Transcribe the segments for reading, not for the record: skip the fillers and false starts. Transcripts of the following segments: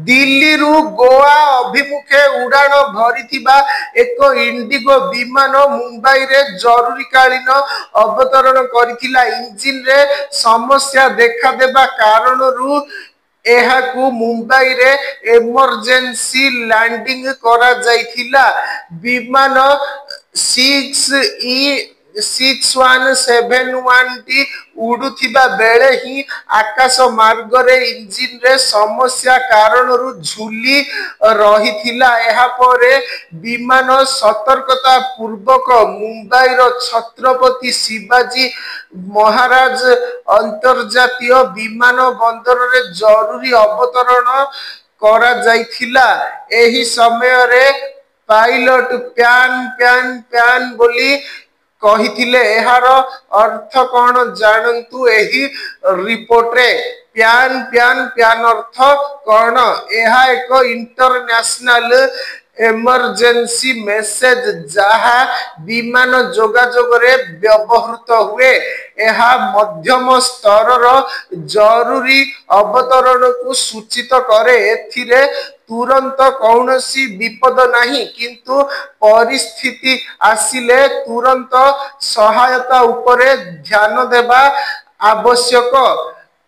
दिल्ली रु गोवा अभिमुखे उड़ान भरिथिबा एक इंडिगो विमान मुंबई रे जरूरीकालीन अवतरण करिथिला। इंजिन रे समस्या देखा देबा कारणरू एहाकू मुंबई रे इमरजेंसी लैंडिंग करा जाइथिला। विमान 6E6171 टी उड़ुथिबा बेले ही आकाश मार्ग रे इंजिन रे समस्या कारणरू झुली रहिथिला। एहा परे विमान सतर्कता पूर्वक मुंबई रो छत्रपति शिवाजी महाराज अंतर्जातीय विमान बंदर रे जरूरी अवतरण करा जाइथिला। एही समय रे पायलट प्यान प्यान प्यान बोली कहिथिले। एहार अर्थ कौन जानतु एही रिपोर्ट रे। प्यान प्यान प्यान अर्थ कौन? एहा एक इंटरनेशनल इमरजेंसी मेसेज जहा विमान जोगाजोग रे व्यवहृत हुए। एहा मध्यम स्तर जरूरी अवतरण को सूचित करे। एथिरे तुरंत कौनसी विपद नहीं, किंतु परिस्थिति आसिले तुरंत सहायता उपरे ध्यान देबा आवश्यक।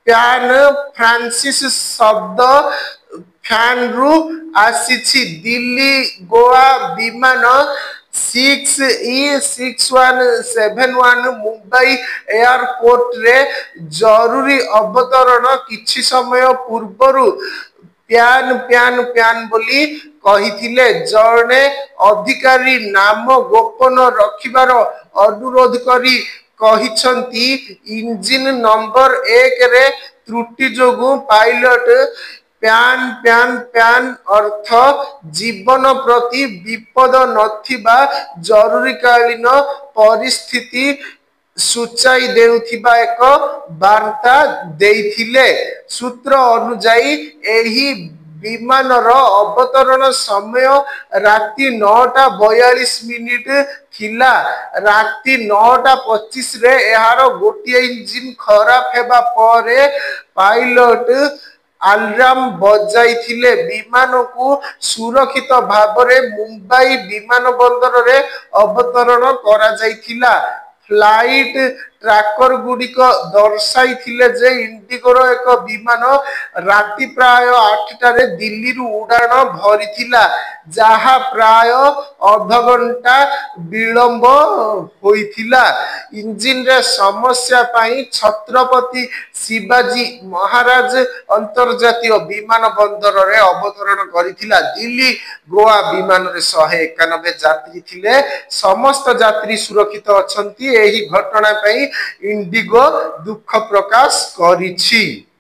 प्यान फ्रांसिस शब्द फैन रु आसीछि। दिल्ली गोवा विमान 6E6171 मुंबई एयरपोर्ट रे जरूरी अवतरण किछि समय पूर्वरु प्यान प्यान प्यान बोली कहिथिले। जणे अधिकारी नाम गोपन रखिबार अनुरोध करी कहिछंती। इंजिन नंबर 1 रे त्रुटि जोगु पायलट प्यान प्यान प्यान अर्थ जीवन प्रति विपद नथिबा जरूरीकालीन परिस्थिति सूचाई देउथिबा एक वार्ता देइथिले। सूत्र अनुसार एही विमान अवतरण समय राति 9:42 थिला। राति 9:25 रे एहार गोटे इंजिन खराब हेबा परे पायलट अलार्म बजाइथिले। विमान को सुरक्षित भावरे मुंबई विमान बंदर रे अवतरण करा जाइथिला। फ्लाइट ट्रैकर गुड़िक दर्शाई थिले जे इंडिगोर एक विमान राति प्राय 8टारे दिल्ली रु उड़ान भरिथिला, जहा प्राय अध घंटा विलंब होइथिला। इंजिन रे समस्या पाई छत्रपति शिवाजी महाराज अंतर्जातीय विमान बंदर रे अवतरण करिथिला। दिल्ली गोवा विमान रे 191 यात्री थिले। समस्त यात्री सुरक्षित अछंती। एही घटना पाई इंडिगो दुख प्रकाश करिछि।